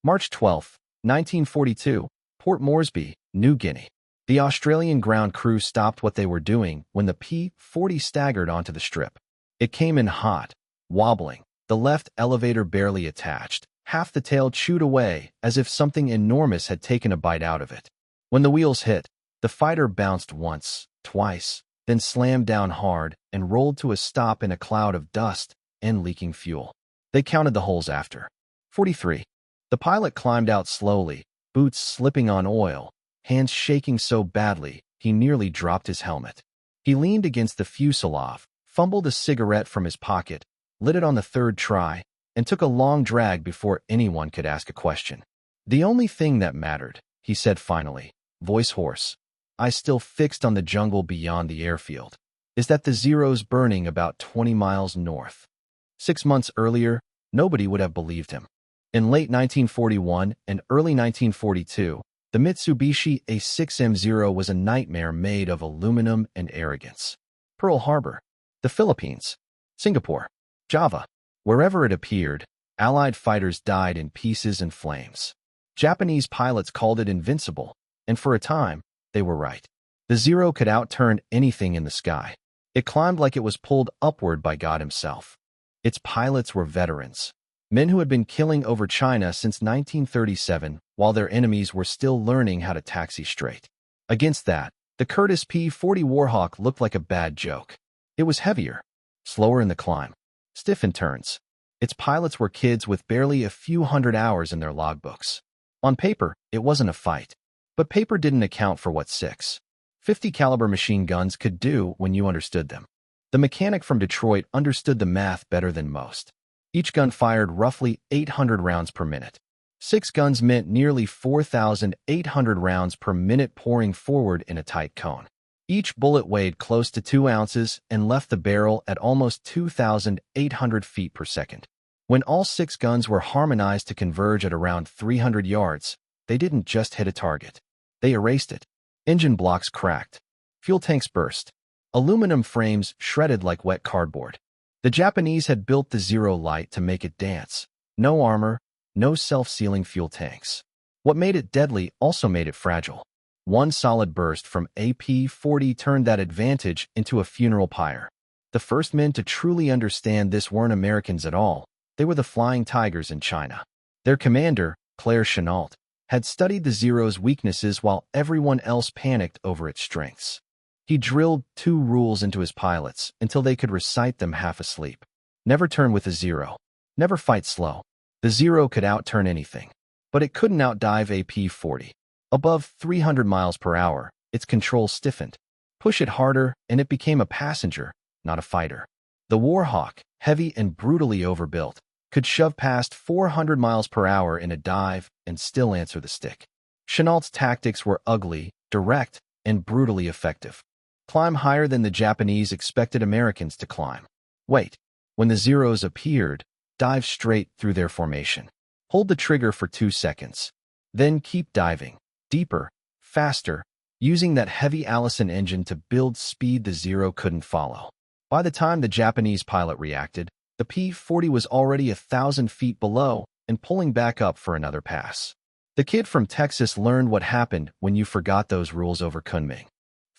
March 12, 1942, Port Moresby, New Guinea. The Australian ground crew stopped what they were doing when the P-40 staggered onto the strip. It came in hot, wobbling, the left elevator barely attached, half the tail chewed away as if something enormous had taken a bite out of it. When the wheels hit, the fighter bounced once, twice, then slammed down hard and rolled to a stop in a cloud of dust and leaking fuel. They counted the holes after. 43. The pilot climbed out slowly, boots slipping on oil, hands shaking so badly he nearly dropped his helmet. He leaned against the fuselage, fumbled a cigarette from his pocket, lit it on the third try, and took a long drag before anyone could ask a question. "The only thing that mattered," he said finally, voice hoarse, eyes still fixed on the jungle beyond the airfield, "is that the Zero's burning about 20 miles north." 6 months earlier, nobody would have believed him. In late 1941 and early 1942, the Mitsubishi A6M0 was a nightmare made of aluminum and arrogance. Pearl Harbor, the Philippines, Singapore, Java, wherever it appeared, Allied fighters died in pieces and flames. Japanese pilots called it invincible, and for a time, they were right. The Zero could outturn anything in the sky. It climbed like it was pulled upward by God himself. Its pilots were veterans, men who had been killing over China since 1937 while their enemies were still learning how to taxi straight. Against that, the Curtiss P-40 Warhawk looked like a bad joke. It was heavier, slower in the climb, stiff in turns. Its pilots were kids with barely a few hundred hours in their logbooks. On paper, it wasn't a fight, but paper didn't account for what 6.50 caliber machine guns could do when you understood them. The mechanic from Detroit understood the math better than most. Each gun fired roughly 800 rounds per minute. 6 guns meant nearly 4,800 rounds per minute pouring forward in a tight cone. Each bullet weighed close to 2 ounces and left the barrel at almost 2,800 feet per second. When all 6 guns were harmonized to converge at around 300 yards, they didn't just hit a target. They erased it. Engine blocks cracked. Fuel tanks burst. Aluminum frames shredded like wet cardboard. The Japanese had built the Zero light to make it dance. No armor, no self-sealing fuel tanks. What made it deadly also made it fragile. One solid burst from AP-40 turned that advantage into a funeral pyre. The first men to truly understand this weren't Americans at all. They were the Flying Tigers in China. Their commander, Claire Chennault, had studied the Zero's weaknesses while everyone else panicked over its strengths. He drilled 2 rules into his pilots until they could recite them half asleep. Never turn with a Zero. Never fight slow. The Zero could outturn anything, but it couldn't outdive a P-40. Above 300 miles per hour, its controls stiffened. Push it harder, and it became a passenger, not a fighter. The Warhawk, heavy and brutally overbuilt, could shove past 400 miles per hour in a dive and still answer the stick. Chennault's tactics were ugly, direct, and brutally effective. Climb higher than the Japanese expected Americans to climb. Wait. When the Zeros appeared, dive straight through their formation. Hold the trigger for 2 seconds. Then keep diving. Deeper, faster, using that heavy Allison engine to build speed the Zero couldn't follow. By the time the Japanese pilot reacted, the P-40 was already 1,000 feet below and pulling back up for another pass. The kid from Texas learned what happened when you forgot those rules over Kunming.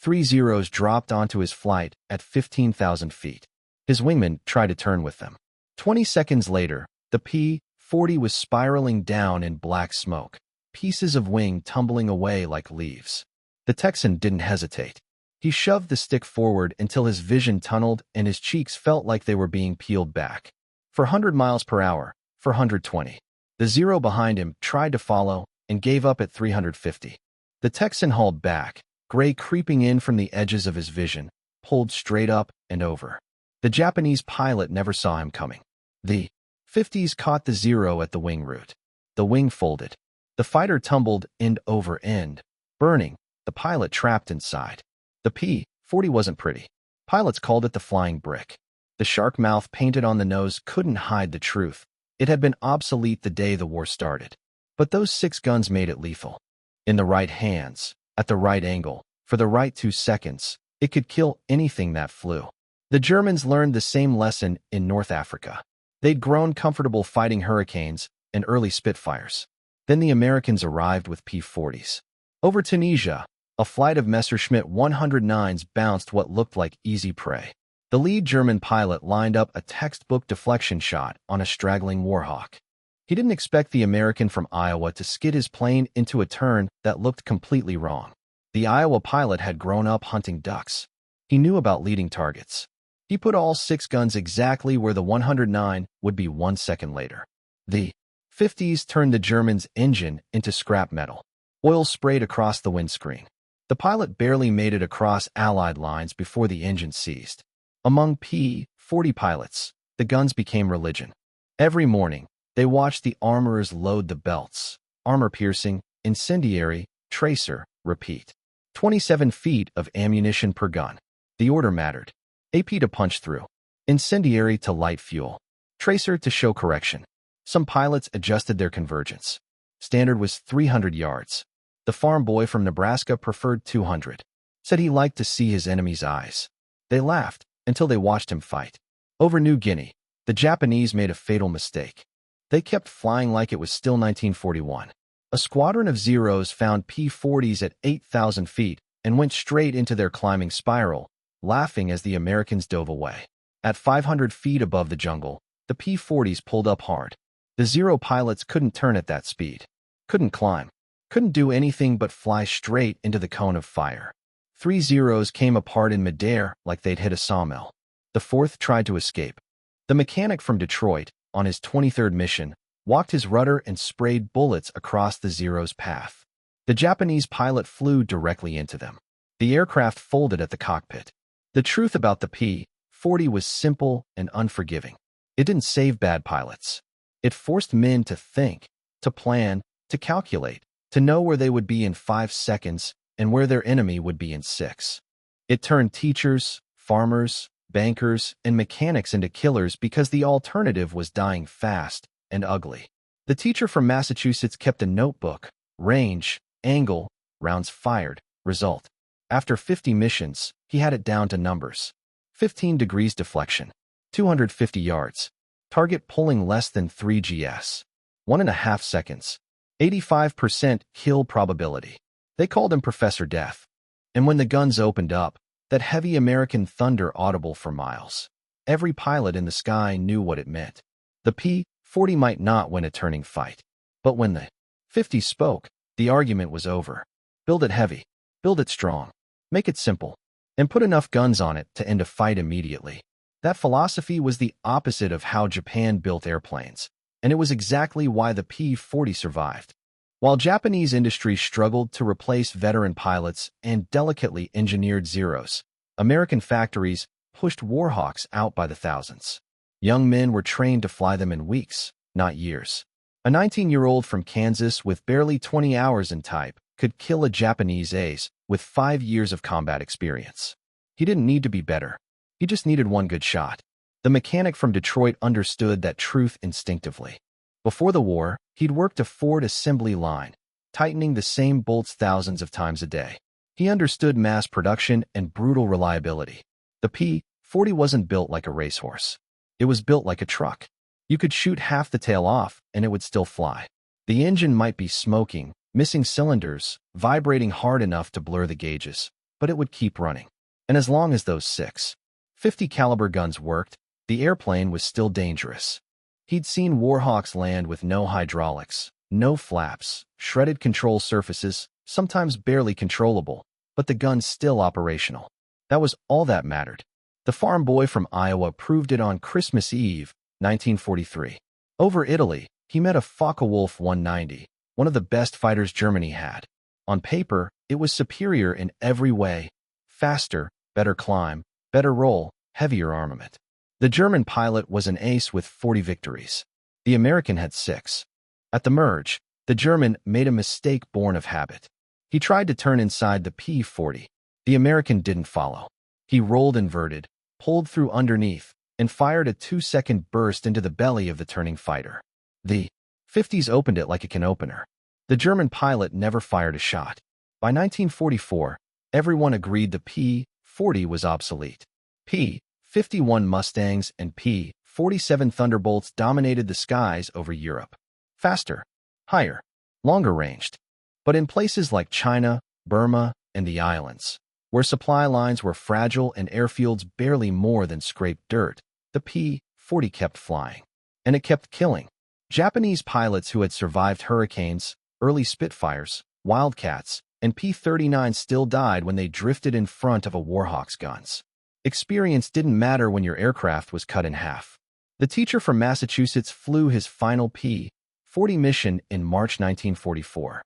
3 Zeros dropped onto his flight at 15,000 feet. His wingman tried to turn with them. 20 seconds later, the P-40 was spiraling down in black smoke, pieces of wing tumbling away like leaves. The Texan didn't hesitate. He shoved the stick forward until his vision tunneled and his cheeks felt like they were being peeled back. For 100 miles per hour, for 120. The Zero behind him tried to follow and gave up at 350. The Texan hauled back, gray creeping in from the edges of his vision, pulled straight up and over. The Japanese pilot never saw him coming. The 50s caught the Zero at the wing root. The wing folded. The fighter tumbled end over end, burning, the pilot trapped inside. The P-40 wasn't pretty. Pilots called it the flying brick. The shark mouth painted on the nose couldn't hide the truth. It had been obsolete the day the war started. But those 6 guns made it lethal. In the right hands, at the right angle, for the right 2 seconds, it could kill anything that flew. The Germans learned the same lesson in North Africa. They'd grown comfortable fighting hurricanes and early Spitfires. Then the Americans arrived with P-40s. Over Tunisia, a flight of Messerschmitt 109s bounced what looked like easy prey. The lead German pilot lined up a textbook deflection shot on a straggling Warhawk. He didn't expect the American from Iowa to skid his plane into a turn that looked completely wrong. The Iowa pilot had grown up hunting ducks. He knew about leading targets. He put all 6 guns exactly where the 109 would be 1 second later. The 50s turned the Germans' engine into scrap metal. Oil sprayed across the windscreen. The pilot barely made it across Allied lines before the engine seized. Among P-40 pilots, the guns became religion. Every morning, they watched the armorers load the belts. Armor-piercing, incendiary, tracer, repeat. 27 feet of ammunition per gun. The order mattered. AP to punch through. Incendiary to light fuel. Tracer to show correction. Some pilots adjusted their convergence. Standard was 300 yards. The farm boy from Nebraska preferred 200. Said he liked to see his enemy's eyes. They laughed until they watched him fight. Over New Guinea, the Japanese made a fatal mistake. They kept flying like it was still 1941. A squadron of Zeros found P-40s at 8,000 feet and went straight into their climbing spiral, laughing as the Americans dove away. At 500 feet above the jungle, the P-40s pulled up hard. The Zero pilots couldn't turn at that speed. Couldn't climb. Couldn't do anything but fly straight into the cone of fire. 3 Zeros came apart in midair like they'd hit a sawmill. The 4th tried to escape. The mechanic from Detroit, on his 23rd mission, walked his rudder and sprayed bullets across the Zero's path. The Japanese pilot flew directly into them. The aircraft folded at the cockpit. The truth about the P-40 was simple and unforgiving. It didn't save bad pilots. It forced men to think, to plan, to calculate, to know where they would be in 5 seconds and where their enemy would be in 6. It turned teachers, farmers, bankers, and mechanics into killers because the alternative was dying fast and ugly. The teacher from Massachusetts kept a notebook: range, angle, rounds fired, result. After 50 missions, he had it down to numbers. 15 degrees deflection, 250 yards, target pulling less than 3 gs, 1.5 seconds, 85% kill probability. They called him Professor Death. And when the guns opened up, that heavy American thunder audible for miles. Every pilot in the sky knew what it meant. The P-40 might not win a turning fight. But when the 50 spoke, the argument was over. Build it heavy. Build it strong. Make it simple. And put enough guns on it to end a fight immediately. That philosophy was the opposite of how Japan built airplanes. And it was exactly why the P-40 survived. While Japanese industry struggled to replace veteran pilots and delicately engineered Zeros, American factories pushed Warhawks out by the thousands. Young men were trained to fly them in weeks, not years. A 19-year-old from Kansas with barely 20 hours in type could kill a Japanese ace with 5 years of combat experience. He didn't need to be better. He just needed one good shot. The mechanic from Detroit understood that truth instinctively. Before the war, he'd worked a Ford assembly line, tightening the same bolts thousands of times a day. He understood mass production and brutal reliability. The P-40 wasn't built like a racehorse. It was built like a truck. You could shoot half the tail off, and it would still fly. The engine might be smoking, missing cylinders, vibrating hard enough to blur the gauges, but it would keep running. And as long as those 6.50 caliber guns worked, the airplane was still dangerous. He'd seen Warhawks land with no hydraulics, no flaps, shredded control surfaces, sometimes barely controllable, but the gun still operational. That was all that mattered. The farm boy from Iowa proved it on Christmas Eve, 1943. Over Italy, he met a Focke-Wulf 190, one of the best fighters Germany had. On paper, it was superior in every way: faster, better climb, better roll, heavier armament. The German pilot was an ace with 40 victories. The American had 6. At the merge, the German made a mistake born of habit. He tried to turn inside the P-40. The American didn't follow. He rolled inverted, pulled through underneath, and fired a 2-second burst into the belly of the turning fighter. The 50s opened it like a can opener. The German pilot never fired a shot. By 1944, everyone agreed the P-40 was obsolete. P-51 Mustangs and P-47 Thunderbolts dominated the skies over Europe. Faster, higher, longer ranged. But in places like China, Burma, and the islands, where supply lines were fragile and airfields barely more than scraped dirt, the P-40 kept flying. And it kept killing. Japanese pilots who had survived hurricanes, early Spitfires, Wildcats, and P-39 still died when they drifted in front of a Warhawk's guns. Experience didn't matter when your aircraft was cut in half. The teacher from Massachusetts flew his final P-40 mission in March 1944.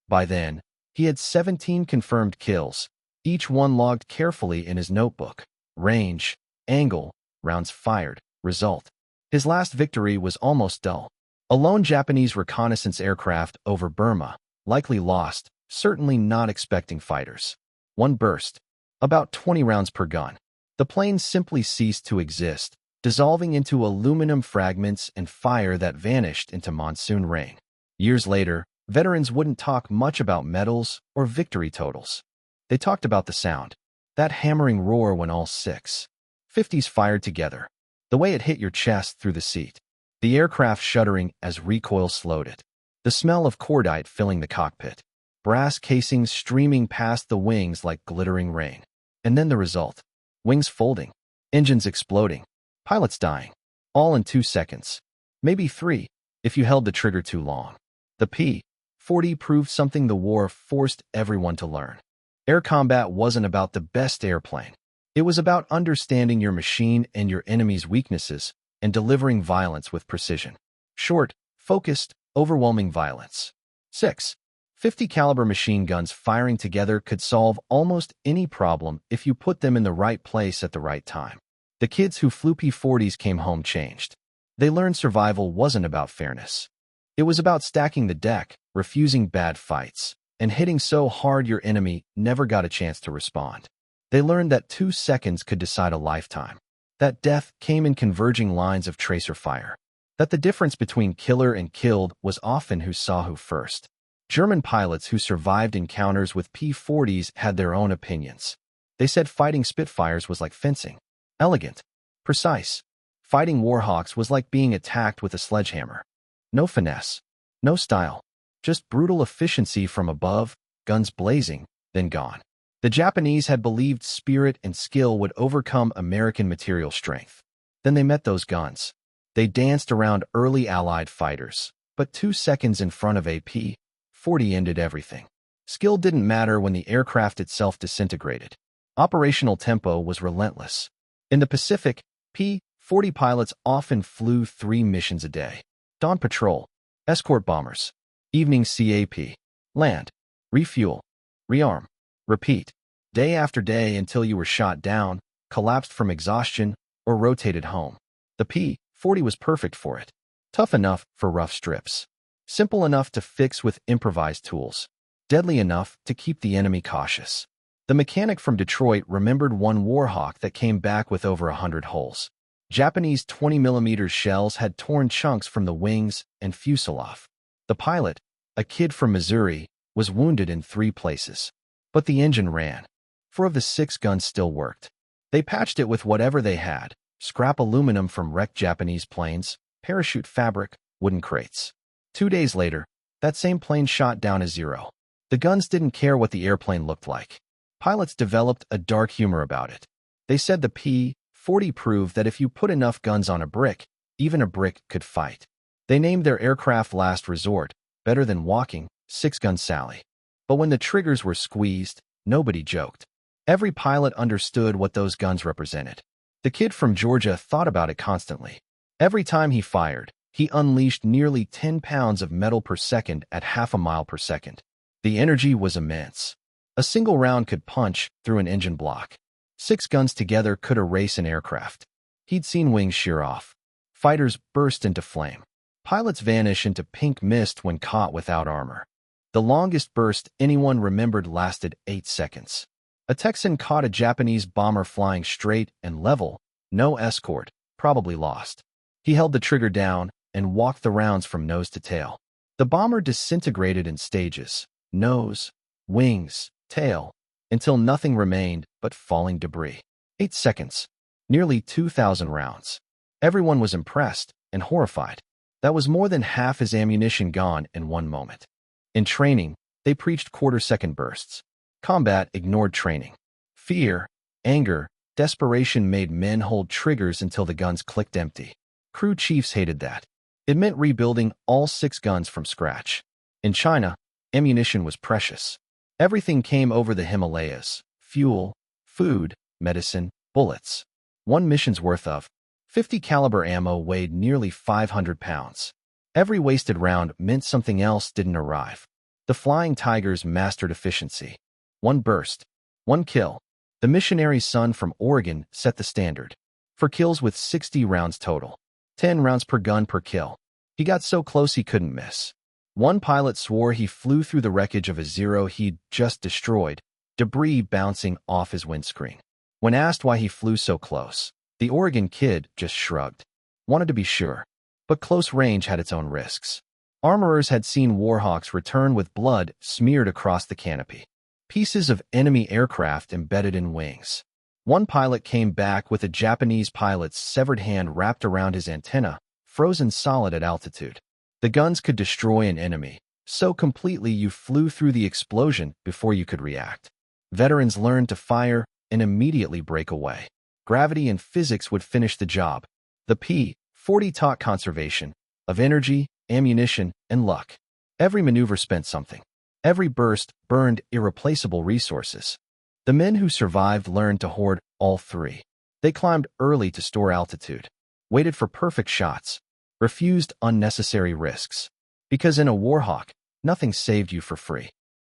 By then, he had 17 confirmed kills, each one logged carefully in his notebook. Range, angle, rounds fired, result. His last victory was almost dull. A lone Japanese reconnaissance aircraft over Burma, likely lost, certainly not expecting fighters. One burst, about 20 rounds per gun. The plane simply ceased to exist, dissolving into aluminum fragments and fire that vanished into monsoon rain. Years later, veterans wouldn't talk much about medals or victory totals. They talked about the sound, that hammering roar when all 6.50s fired together, the way it hit your chest through the seat, the aircraft shuddering as recoil slowed it, the smell of cordite filling the cockpit, brass casings streaming past the wings like glittering rain. And then the result. Wings folding, engines exploding, pilots dying, all in 2 seconds. Maybe 3, if you held the trigger too long. The P-40 proved something the war forced everyone to learn. Air combat wasn't about the best airplane. It was about understanding your machine and your enemy's weaknesses and delivering violence with precision. Short, focused, overwhelming violence. 6.50 caliber machine guns firing together could solve almost any problem if you put them in the right place at the right time. The kids who flew P-40s came home changed. They learned survival wasn't about fairness. It was about stacking the deck, refusing bad fights, and hitting so hard your enemy never got a chance to respond. They learned that 2 seconds could decide a lifetime, that death came in converging lines of tracer fire, that the difference between killer and killed was often who saw who first. German pilots who survived encounters with P-40s had their own opinions. They said fighting Spitfires was like fencing, elegant, precise. Fighting Warhawks was like being attacked with a sledgehammer. No finesse, no style, just brutal efficiency from above, guns blazing, then gone. The Japanese had believed spirit and skill would overcome American material strength. Then they met those guns. They danced around early Allied fighters, but 2 seconds in front of a P-40 ended everything. Skill didn't matter when the aircraft itself disintegrated. Operational tempo was relentless. In the Pacific, P-40 pilots often flew 3 missions a day. Dawn patrol, escort bombers, evening CAP, land, refuel, rearm, repeat, day after day until you were shot down, collapsed from exhaustion, or rotated home. The P-40 was perfect for it. Tough enough for rough strips. Simple enough to fix with improvised tools. Deadly enough to keep the enemy cautious. The mechanic from Detroit remembered one Warhawk that came back with over 100 holes. Japanese 20mm shells had torn chunks from the wings and fuselage. The pilot, a kid from Missouri, was wounded in 3 places. But the engine ran. 4 of the 6 guns still worked. They patched it with whatever they had, scrap aluminum from wrecked Japanese planes, parachute fabric, wooden crates. 2 days later, that same plane shot down a Zero. The guns didn't care what the airplane looked like. Pilots developed a dark humor about it. They said the P-40 proved that if you put enough guns on a brick, even a brick could fight. They named their aircraft Last Resort, better than walking, 6-gun Sally. But when the triggers were squeezed, nobody joked. Every pilot understood what those guns represented. The kid from Georgia thought about it constantly. Every time he fired, he unleashed nearly 10 pounds of metal per second at half a mile per second. The energy was immense. A single round could punch through an engine block. 6 guns together could erase an aircraft. He'd seen wings shear off. Fighters burst into flame. Pilots vanish into pink mist when caught without armor. The longest burst anyone remembered lasted 8 seconds. A Texan caught a Japanese bomber flying straight and level, no escort, probably lost. He held the trigger down and walked the rounds from nose to tail. The bomber disintegrated in stages, nose, wings, tail, until nothing remained but falling debris. 8 seconds. Nearly 2,000 rounds. Everyone was impressed and horrified. That was more than half his ammunition gone in one moment. In training, they preached quarter-second bursts. Combat ignored training. Fear, anger, desperation made men hold triggers until the guns clicked empty. Crew chiefs hated that. It meant rebuilding all 6 guns from scratch. In China, ammunition was precious. Everything came over the Himalayas: fuel, food, medicine, bullets. One mission's worth of 50 caliber ammo weighed nearly 500 pounds. Every wasted round meant something else didn't arrive. The Flying Tigers mastered efficiency. One burst, one kill. The missionary's son from Oregon set the standard. For kills with 60 rounds total. 10 rounds per gun per kill. He got so close he couldn't miss. One pilot swore he flew through the wreckage of a Zero he'd just destroyed, debris bouncing off his windscreen. When asked why he flew so close, the Oregon kid just shrugged. Wanted to be sure. But close range had its own risks. Armorers had seen Warhawks return with blood smeared across the canopy. Pieces of enemy aircraft embedded in wings. One pilot came back with a Japanese pilot's severed hand wrapped around his antenna, frozen solid at altitude. The guns could destroy an enemy, so completely you flew through the explosion before you could react. Veterans learned to fire and immediately break away. Gravity and physics would finish the job. The P-40 taught conservation of energy, ammunition, and luck. Every maneuver spent something. Every burst burned irreplaceable resources. The men who survived learned to hoard all 3. They climbed early to store altitude, waited for perfect shots, refused unnecessary risks. Because in a Warhawk, nothing saved you for free.